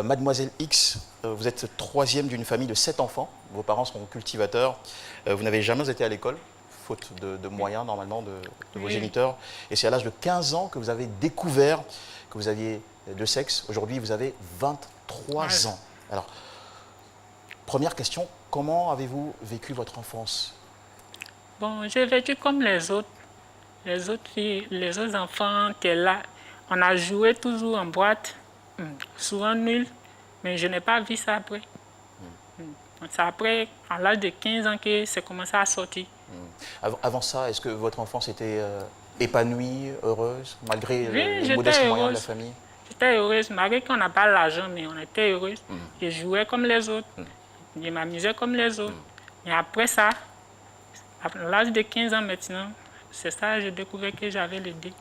Mademoiselle X, vous êtes troisième d'une famille de 7 enfants. Vos parents sont cultivateurs. Vous n'avez jamais été à l'école, faute de moyens normalement de vos géniteurs. Et c'est à l'âge de 15 ans que vous avez découvert que vous aviez deux sexes. Aujourd'hui, vous avez 23 ans. Alors, première question, comment avez-vous vécu votre enfance? Bon, j'ai vécu comme les autres. Les autres filles, les autres enfants étaient là. On a joué toujours en boîte, souvent nul, mais je n'ai pas vu ça après. C'est après, à l'âge de 15 ans, que c'est commencé à sortir. Avant ça, est-ce que votre enfance était épanouie, heureuse, malgré Oui, les modestes j'étais moyens de la heureuse. famille? J'étais heureuse, malgré qu'on n'a pas l'argent, mais on était heureuse. Je jouais comme les autres. Je m'amusais comme les autres. Et après ça, à l'âge de 15 ans maintenant, c'est ça que j'ai découvert que j'avais le dé.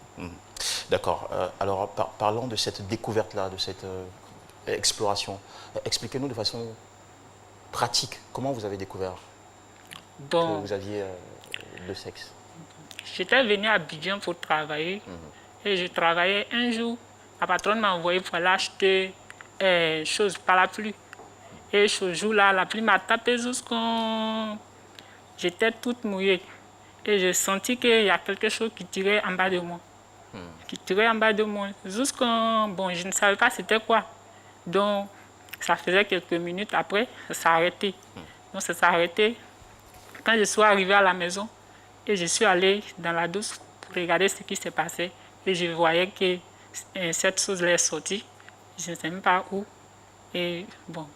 D'accord. Alors, parlons de cette découverte-là, de cette exploration. Expliquez-nous de façon pratique, comment vous avez découvert que Bon, vous aviez deux sexes? j'étais venue à Abidjan pour travailler. Et je travaillais un jour. La patronne m'a envoyé pour aller acheter chose par la pluie. Et ce jour-là, la pluie m'a tapé jusqu'en... J'étais toute mouillée. Et j'ai senti qu'il y a quelque chose qui tirait en bas de moi. Qui tirait en bas de moi. Jusqu'en... Bon, je ne savais pas c'était quoi. Donc, ça faisait quelques minutes après, ça s'est arrêté. Donc, ça s'est arrêté. Quand je suis arrivée à la maison, et je suis allée dans la douche pour regarder ce qui s'est passé. Et je voyais que cette chose-là est sortie. Je ne sais même pas où. Et bon,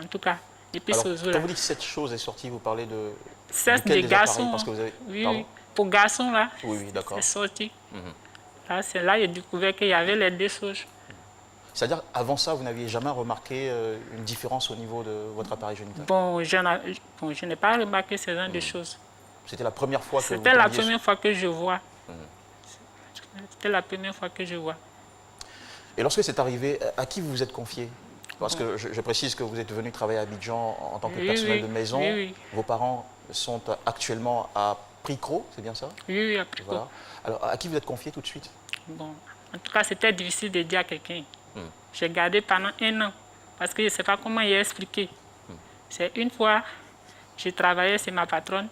en tout cas, depuis Alors, ce quand jour-là. vous dites cette chose est sortie, vous parlez de C'est duquel des des appareils? garçons. Parce que vous avez... Oui, Pardon? oui. Pour garçons, là, Oui, oui, c'est d'accord. sorti. Là, c'est là que j'ai découvert qu'il y avait les deux choses. C'est-à-dire, avant ça, vous n'aviez jamais remarqué une différence au niveau de votre appareil génital? Bon, je n'ai pas remarqué ce genre de choses. C'était la première fois que vous C'était la tombiez première fois que je vois. C'était la première fois que je vois. Et lorsque c'est arrivé, à qui vous vous êtes confié? Parce que je précise que vous êtes venu travailler à Abidjan en tant que Oui, personnel oui, de maison. oui, oui. Vos parents sont actuellement à Pricro, c'est bien ça? Oui, oui, après Voilà. Alors, à qui vous êtes confié tout de suite? bon, en tout cas, c'était difficile de dire à quelqu'un. J'ai gardé pendant un an parce que je ne sais pas comment y expliquer. C'est une fois, j'ai travaillé chez ma patronne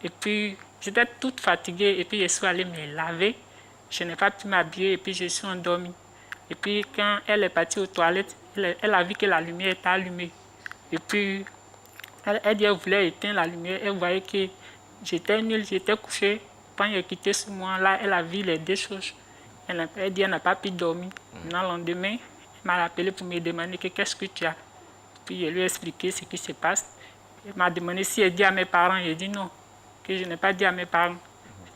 et puis j'étais toute fatiguée et puis je suis allée me laver. Je n'ai pas pu m'habiller et puis je suis endormie. Et puis quand elle est partie aux toilettes, elle a vu que la lumière était allumée. Et puis elle dit qu'elle voulait éteindre la lumière. Elle voyait que j'étais nulle, j'étais couchée. Quand elle est quittée sur moi, là, elle a vu les deux choses. Elle dit qu'elle n'a pas pu dormir. Le lendemain, elle m'a appelé pour me demander qu'est-ce que tu as. Puis je lui ai expliqué ce qui se passe. Elle m'a demandé si elle dit à mes parents. J'ai dit non, que je n'ai pas dit à mes parents.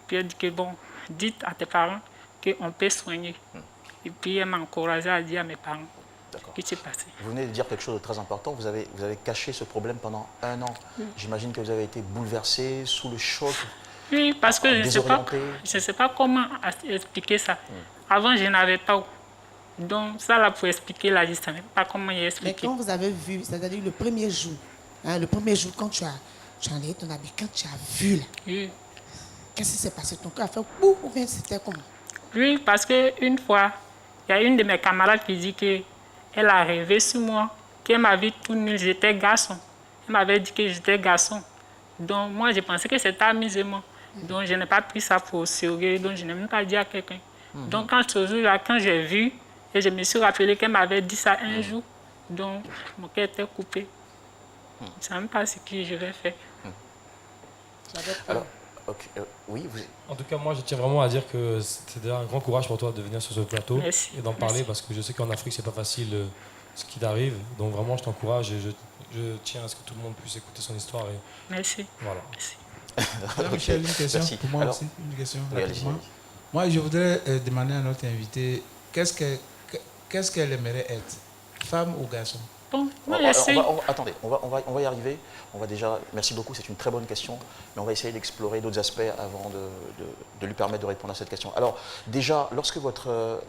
Puis elle dit que bon, dites à tes parents qu'on peut soigner. Et puis elle m'a encouragé à dire à mes parents ce qui s'est passé. Vous venez de dire quelque chose de très important. Vous avez caché ce problème pendant un an. J'imagine que vous avez été bouleversé, sous le choc, Oui, parce que je désorienté. ne sais pas comment expliquer ça. Avant, je n'avais pas. Donc, ça, là, pour expliquer, là, je ne savais pas comment y Mais expliquer. quand vous avez vu, c'est-à-dire le premier jour, quand tu as enlevé ton habit, quand tu as vu là, Oui. qu'est-ce qui s'est passé? Ton cœur a fait boum ou bien c'était comment? Oui, parce qu'une fois, il y a une de mes camarades qui dit qu'elle a rêvé sur moi, qu'elle m'a vu tout nu, j'étais garçon. Elle m'avait dit que j'étais garçon. Donc, moi, je pensais que c'était amusement. Donc, je n'ai pas pris ça pour sérieux, donc je n'ai même pas dit à quelqu'un. Donc, quand ce jour-là, quand j'ai vu, et je me suis rappelé qu'elle m'avait dit ça un jour, donc mon cœur était coupé. Je ne sais même pas ce que je vais faire. Alors, ok, oui, vous... En tout cas, moi, je tiens vraiment à dire que c'est déjà un grand courage pour toi de venir sur ce plateau Merci, et d'en parler merci. parce que je sais qu'en Afrique, c'est pas facile ce qui t'arrive. Donc vraiment, je t'encourage et je tiens à ce que tout le monde puisse écouter son histoire. Et Merci. voilà. Merci. Alors, Michel, une question Merci. pour moi Alors, aussi. Une question oui, rapidement. allez-y. Moi, je voudrais demander à notre invité qu'est-ce qu'elle aimerait être, femme ou garçon? Bon, moi, je suis... Attendez, on va y arriver. On va déjà, merci beaucoup, c'est une très bonne question, mais on va essayer d'explorer d'autres aspects avant de lui permettre de répondre à cette question. Alors, déjà, lorsque votre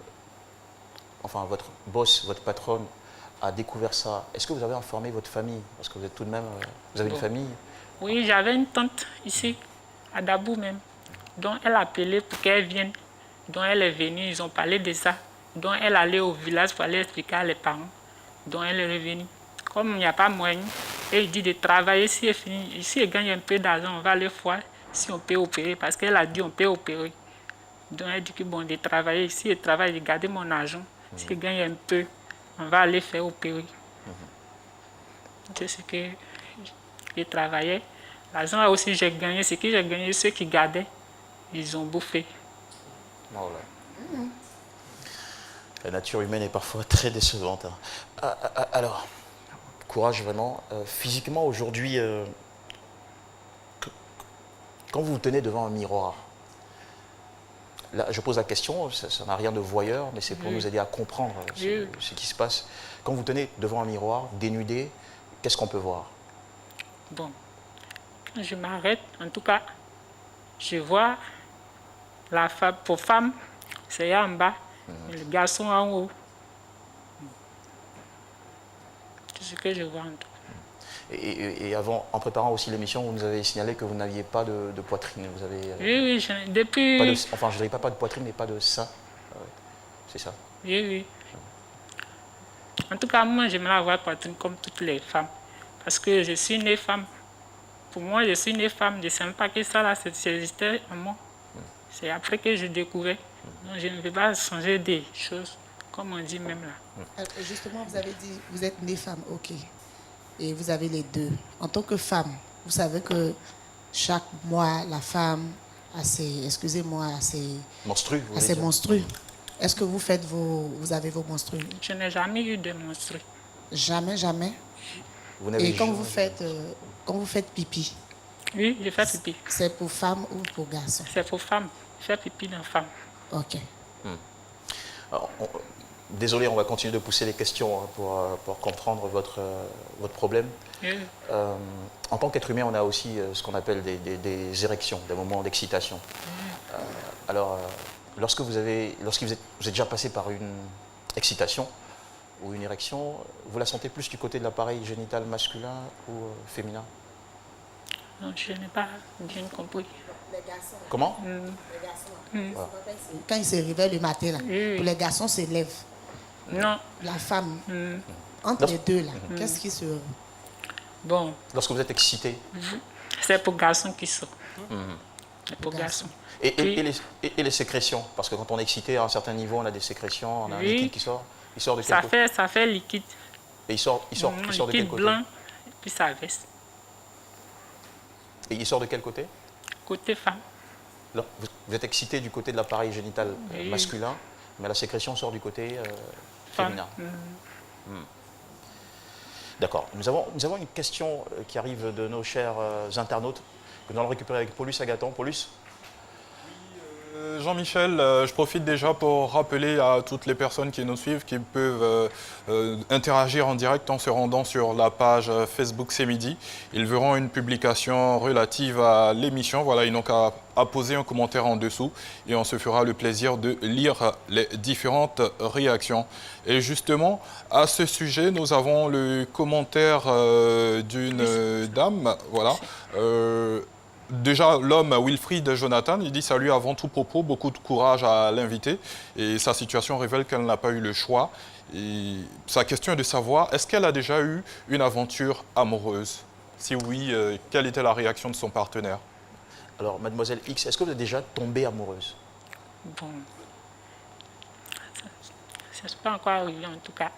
boss, votre patronne a découvert ça, est-ce que vous avez informé votre famille? Parce que vous êtes tout de même, vous avez une famille. Oui, j'avais une tante ici, à Dabou même. Donc, elle a appelé pour qu'elle vienne. Donc, elle est venue, ils ont parlé de ça. Donc, elle allait au village pour aller expliquer à les parents. Donc elle est revenue. Comme il n'y a pas moyen, et il dit de travailler, si elle finit, si elle gagne un peu d'argent, on va aller voir si on peut opérer, parce qu'elle a dit on peut opérer. Donc elle dit que bon, de travailler, si elle travaille, de garder mon argent, si elle gagne un peu, on va aller faire opérer. C'est ce que j'ai travaillé. L'argent aussi j'ai gagné, ce que j'ai gagné, ceux qui gardaient, ils ont bouffé. Voilà. La nature humaine est parfois très décevante. Hein. Alors, courage vraiment. Physiquement, aujourd'hui, quand vous vous tenez devant un miroir, là, je pose la question, ça n'a rien de voyeur, mais c'est pour nous aider à comprendre ce qui se passe. Quand vous tenez devant un miroir, dénudé, qu'est-ce qu'on peut voir? Bon, quand je m'arrête, en tout cas, je vois la femme, pour femme, c'est en bas, et le garçon en haut. C'est ce que je vois en tout. Et avant, en préparant aussi l'émission, vous nous avez signalé que vous n'aviez pas de poitrine. Vous avez, Oui, depuis... pas de, enfin, je ne dirais pas de poitrine, mais pas de sein. C'est ça. Oui. En tout cas, moi, j'aimerais avoir poitrine comme toutes les femmes. Parce que je suis née femme. Pour moi, je suis née femme. Je ne savais pas que ça, là, ça existait en moi. C'est après que j'ai découvert. Donc, je ne vais pas changer des choses, comme on dit même là. Justement, vous avez dit, vous êtes née femme, ok. Et vous avez les deux. En tant que femme, vous savez que chaque mois, la femme a ses, excusez-moi, a ses Monstrueux, vous à voulez ses dire. menstrues. Est-ce que vous faites vous avez vos menstrues? Je n'ai jamais eu de menstrues. Jamais, jamais. Vous n'avez Et quand jamais- vous faites pipi, Oui, je fais pipi. c'est pour femme ou pour garçon? C'est pour femme. Je fais pipi dans femme. Ok. Alors, désolé, on va continuer de pousser les questions hein, pour comprendre votre problème. Oui. En tant qu'être humain, on a aussi ce qu'on appelle des érections, des moments d'excitation. Alors, lorsque vous êtes déjà passé par une excitation ou une érection, vous la sentez plus du côté de l'appareil génital masculin ou féminin? Non, je n'ai pas bien compris. Comment? Quand ils se réveillent le matin, là, Oui. pour les garçons se lèvent. Non. La femme, entre les deux, là, qu'est-ce qui se... Bon, Lorsque vous êtes excité. c'est pour garçons qui sont. C'est pour garçons. Et Puis- les sécrétions? Parce que quand on est excité à un certain niveau, on a des sécrétions, on a un Oui. liquide qui sort. Il sort de quel côté? Ça fait liquide. Et il sort de quel Liquide côté? blanc, puis ça verse. Et il sort de quel côté? Côté femme. Là, vous êtes excité du côté de l'appareil génital Oui. masculin, mais la sécrétion sort du côté Femme. féminin. D'accord. Nous avons une question qui arrive de nos chers internautes, que nous allons récupérer avec Paulus Agathon. Paulus? Jean-Michel, je profite déjà pour rappeler à toutes les personnes qui nous suivent qu'ils peuvent interagir en direct en se rendant sur la page Facebook C'est Midi. Ils verront une publication relative à l'émission. Voilà, ils n'ont qu'à poser un commentaire en dessous et on se fera le plaisir de lire les différentes réactions. Et justement, à ce sujet, nous avons le commentaire d'une dame. Voilà. Déjà, l'homme Wilfried Jonathan, il dit « Salut avant tout propos, beaucoup de courage à l'invité ». Et sa situation révèle qu'elle n'a pas eu le choix. Et sa question est de savoir, est-ce qu'elle a déjà eu une aventure amoureuse? Si oui, quelle était la réaction de son partenaire? Alors, mademoiselle X, est-ce que vous êtes déjà tombée amoureuse? Bon. Ça n'est pas encore arrivé en tout cas.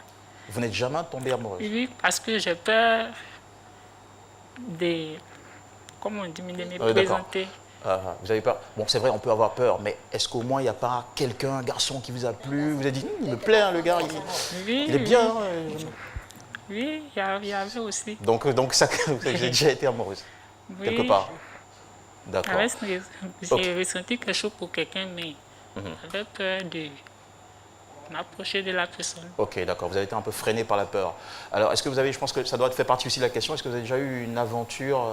Vous n'êtes jamais tombée amoureuse? Oui, parce que j'ai peur des... Comment on dit, de me d'accord. présenter. Vous avez peur? Bon, c'est vrai, on peut avoir peur, mais est-ce qu'au moins il n'y a pas quelqu'un, un garçon qui vous a plu? Vous avez dit, il me plaît, hein, le gars, Oui, il est bien. Hein, Oui, il y avait aussi. Donc ça, vous avez déjà été amoureuse, Oui. quelque part. D'accord. J'ai ressenti quelque chose pour quelqu'un, mais j'avais peur de m'approcher de la personne. Ok, d'accord. Vous avez été un peu freiné par la peur. Alors, est-ce que vous avez, je pense que ça doit faire partie aussi de la question, est-ce que vous avez déjà eu une aventure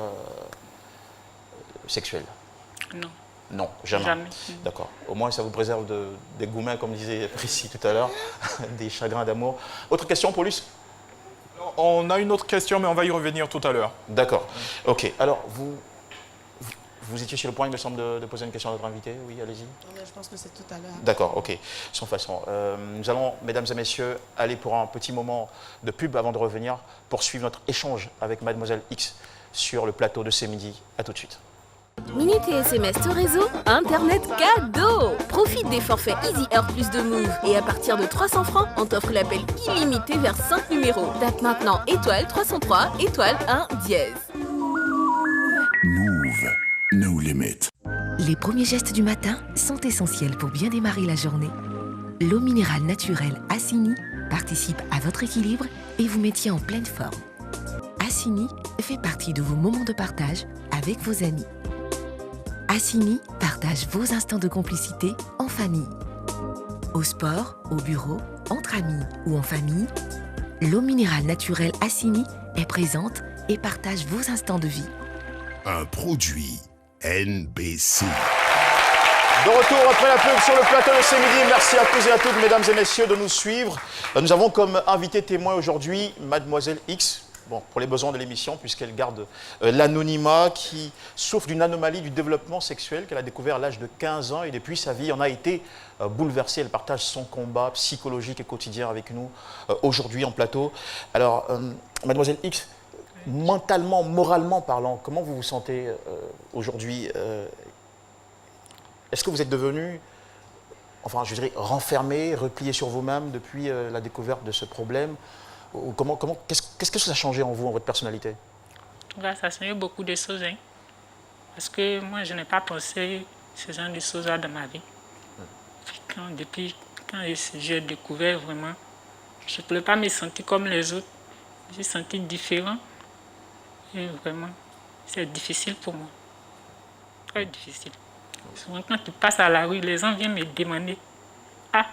sexuelle? Non, Non, jamais. jamais. D'accord. Au moins, ça vous préserve des gourmets, comme disait Priscy tout à l'heure, des chagrins d'amour. Autre question, Paulus? On a une autre question, mais on va y revenir tout à l'heure. D'accord. Ok. Alors, Vous étiez sur le point, il me semble, de poser une question à notre invité. Oui, allez-y. Je pense que c'est tout à l'heure. D'accord, ok, sans façon. Nous allons, mesdames et messieurs, aller pour un petit moment de pub avant de revenir, poursuivre notre échange avec Mademoiselle X sur le plateau de C'est Midi. À tout de suite. Minutes et SMS au réseau, Internet cadeau. Profite des forfaits Easy Air plus de Move. Et à partir de 300 francs, on t'offre l'appel illimité vers 5 numéros. Tape maintenant étoile 303, étoile 1 dièse. Move, no limit. Les premiers gestes du matin sont essentiels pour bien démarrer la journée. L'eau minérale naturelle Assini participe à votre équilibre et vous maintient en pleine forme. Assini fait partie de vos moments de partage avec vos amis. Assini partage vos instants de complicité en famille. Au sport, au bureau, entre amis ou en famille, l'eau minérale naturelle Assini est présente et partage vos instants de vie. Un produit NBC. De retour après la pub sur le plateau de C'est Midi. Merci à tous et à toutes, mesdames et messieurs, de nous suivre. Nous avons comme invité témoin aujourd'hui Mademoiselle X. Bon, pour les besoins de l'émission, puisqu'elle garde l'anonymat, qui souffre d'une anomalie du développement sexuel qu'elle a découvert à l'âge de 15 ans et depuis sa vie en a été bouleversée. Elle partage son combat psychologique et quotidien avec nous aujourd'hui en plateau. Alors, Mademoiselle X, mentalement, moralement parlant, comment vous vous sentez aujourd'hui? Est-ce que vous êtes devenue, enfin je dirais, renfermée, repliée sur vous-même depuis la découverte de ce problème? Qu'est-ce que ça a changé en vous, en votre personnalité? Ça a changé beaucoup de choses. Hein. Parce que moi, je n'ai pas pensé ce genre de choses-là dans ma vie. Depuis quand j'ai découvert vraiment, je ne pouvais pas me sentir comme les autres. Je me suis senti différent. Et vraiment, c'est difficile pour moi. Très difficile. Souvent, quand tu passes à la rue, les gens viennent me demander: ah,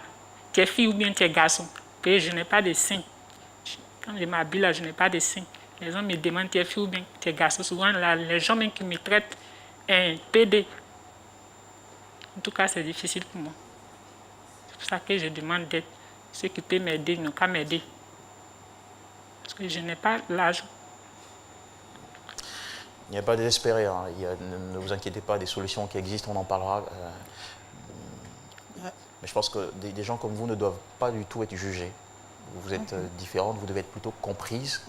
tu es fille ou bien tu es garçon? Et je n'ai pas de seins. Quand je m'habille là, je n'ai pas de seins. Les gens me demandent: tu es fille ou bien tu es garçon? Souvent, là, les gens même qui me traitent un PD. En tout cas, c'est difficile pour moi. C'est pour ça que je demande d'aide. Ceux qui peuvent m'aider n'ont qu'à m'aider. Parce que je n'ai pas l'argent. Il n'y a pas à désespérer, hein. Ne vous inquiétez pas, des solutions qui existent, on en parlera. Mais je pense que des gens comme vous ne doivent pas du tout être jugés. Vous êtes différente, vous devez être plutôt comprise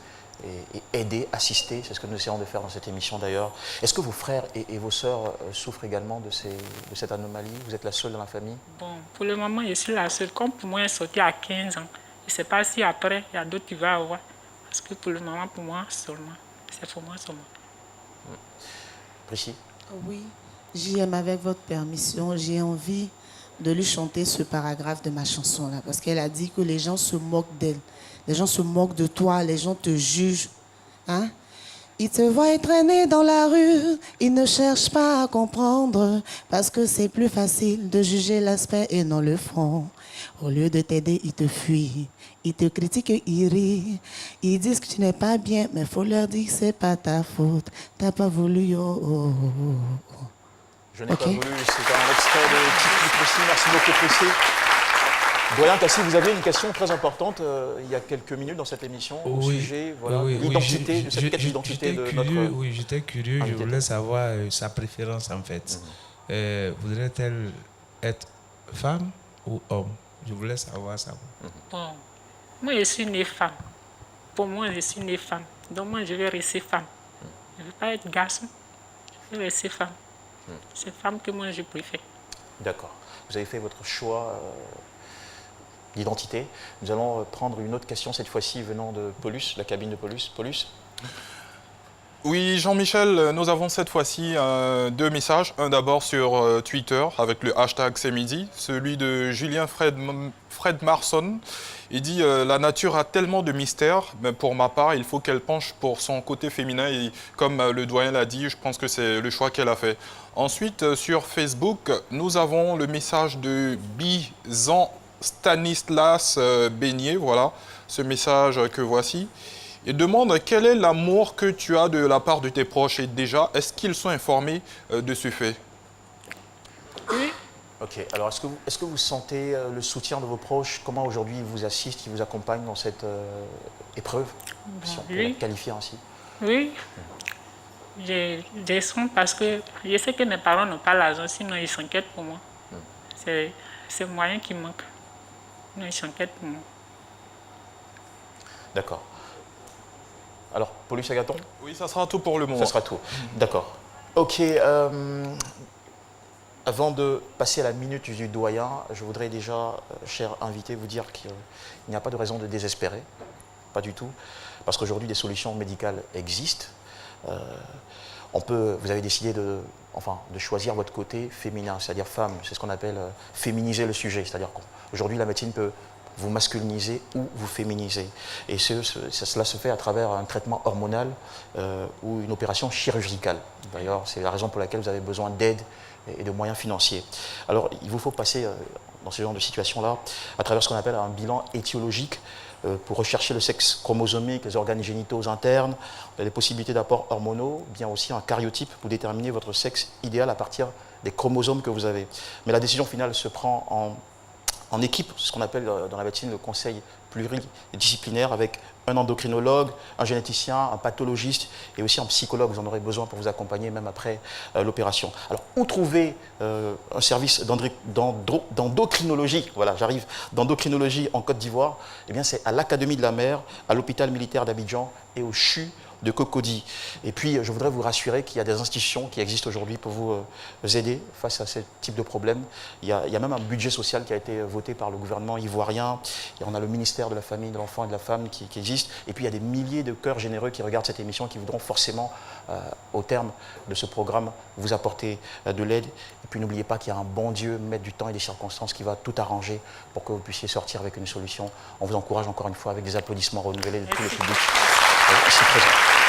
et aider, assister. C'est ce que nous essayons de faire dans cette émission d'ailleurs. Est-ce que vos frères et vos sœurs souffrent également de cette anomalie? Vous êtes la seule dans la famille? Bon, pour le moment, je suis la seule. Comme pour moi, elle est sortie à 15 ans. Je ne sais pas si après, il y a d'autres qui vont avoir. Parce que pour le moment, pour moi seulement. C'est pour moi seulement. Priscille? Oui, JM, avec votre permission, j'ai envie de lui chanter ce paragraphe de ma chanson là, parce qu'elle a dit que les gens se moquent d'elle, les gens se moquent de toi, les gens te jugent, hein? Ils te voient traîner dans la rue, ils ne cherchent pas à comprendre, parce que c'est plus facile de juger l'aspect et non le fond. Au lieu de t'aider, ils te fuient, ils te critiquent, ils rient, ils disent que tu n'es pas bien, mais faut leur dire que c'est pas ta faute, t'as pas voulu, oh, oh, oh, oh. Je n'ai pas voulu, c'est un extrait de Titi Priscille. Merci beaucoup, Priscille. Doyen Cassi, vous aviez une question très importante il y a quelques minutes dans cette émission au sujet de l'identité, de cette quête d'identité de notre... Oui, j'étais curieux, je voulais savoir sa préférence en fait. Voudrait-elle être femme ou homme? Je voulais savoir ça. Bon, moi je suis née femme. Pour moi, je suis née femme. Donc moi, je vais rester femme. Je ne veux pas être garçon, je vais rester femme. C'est femme que moi je préfère. D'accord. Vous avez fait votre choix d'identité. Nous allons prendre une autre question, cette fois-ci venant de Paulus, la cabine de Paulus. Paulus? Oui, Jean-Michel, nous avons cette fois-ci deux messages. Un d'abord sur Twitter avec le hashtag C'est Midi, celui de Julien Fred Marson. Il dit la nature a tellement de mystères, mais pour ma part, il faut qu'elle penche pour son côté féminin. Et comme le doyen l'a dit, je pense que c'est le choix qu'elle a fait. Ensuite, sur Facebook, nous avons le message de Bizan Stanislas Beignet. Voilà ce message que voici. Il demande quel est l'amour que tu as de la part de tes proches et déjà, est-ce qu'ils sont informés de ce fait? Oui. Ok, alors est-ce que vous sentez le soutien de vos proches? Comment aujourd'hui ils vous assistent, ils vous accompagnent dans cette épreuve, si on peut la qualifier ainsi? Oui. Je descends parce que je sais que mes parents n'ont pas l'argent, sinon ils s'inquiètent pour moi. C'est le moyen qui manque. Sinon ils s'inquiètent pour moi. D'accord. Alors, Paulus Agathon? Oui, ça sera tout pour le moment. Ça sera tout. D'accord. Ok. Avant de passer à la minute du doyen, je voudrais déjà, cher invité, vous dire qu'il n'y a pas de raison de désespérer. Pas du tout. Parce qu'aujourd'hui, des solutions médicales existent. Vous avez décidé de choisir votre côté féminin, c'est-à-dire femme. C'est ce qu'on appelle féminiser le sujet. C'est-à-dire qu'aujourd'hui, la médecine peut vous masculiniser ou vous féminiser. Et cela se fait à travers un traitement hormonal ou une opération chirurgicale. D'ailleurs, c'est la raison pour laquelle vous avez besoin d'aide et de moyens financiers. Alors, il vous faut passer dans ce genre de situation-là à travers ce qu'on appelle un bilan étiologique pour rechercher le sexe chromosomique, les organes génitaux internes, les possibilités d'apports hormonaux, bien aussi un karyotype pour déterminer votre sexe idéal à partir des chromosomes que vous avez. Mais la décision finale se prend en équipe, ce qu'on appelle dans la médecine le conseil pluridisciplinaire avec un endocrinologue, un généticien, un pathologiste et aussi un psychologue. Vous en aurez besoin pour vous accompagner même après l'opération. Alors, où trouver un service d'endocrinologie, voilà, j'arrive, d'endocrinologie en Côte d'Ivoire? Eh bien, c'est à l'Académie de la Mer, à l'hôpital militaire d'Abidjan et au CHU de Cocody. Et puis, je voudrais vous rassurer qu'il y a des institutions qui existent aujourd'hui pour vous aider face à ce type de problème. Il y a même un budget social qui a été voté par le gouvernement ivoirien. Et on a le ministère de la Famille, de l'Enfant et de la Femme qui existe. Et puis, il y a des milliers de cœurs généreux qui regardent cette émission, qui voudront forcément, au terme de ce programme, vous apporter de l'aide. Et puis, n'oubliez pas qu'il y a un bon Dieu, maître du temps et des circonstances, qui va tout arranger pour que vous puissiez sortir avec une solution. On vous encourage encore une fois avec des applaudissements renouvelés de tout le public ici présent.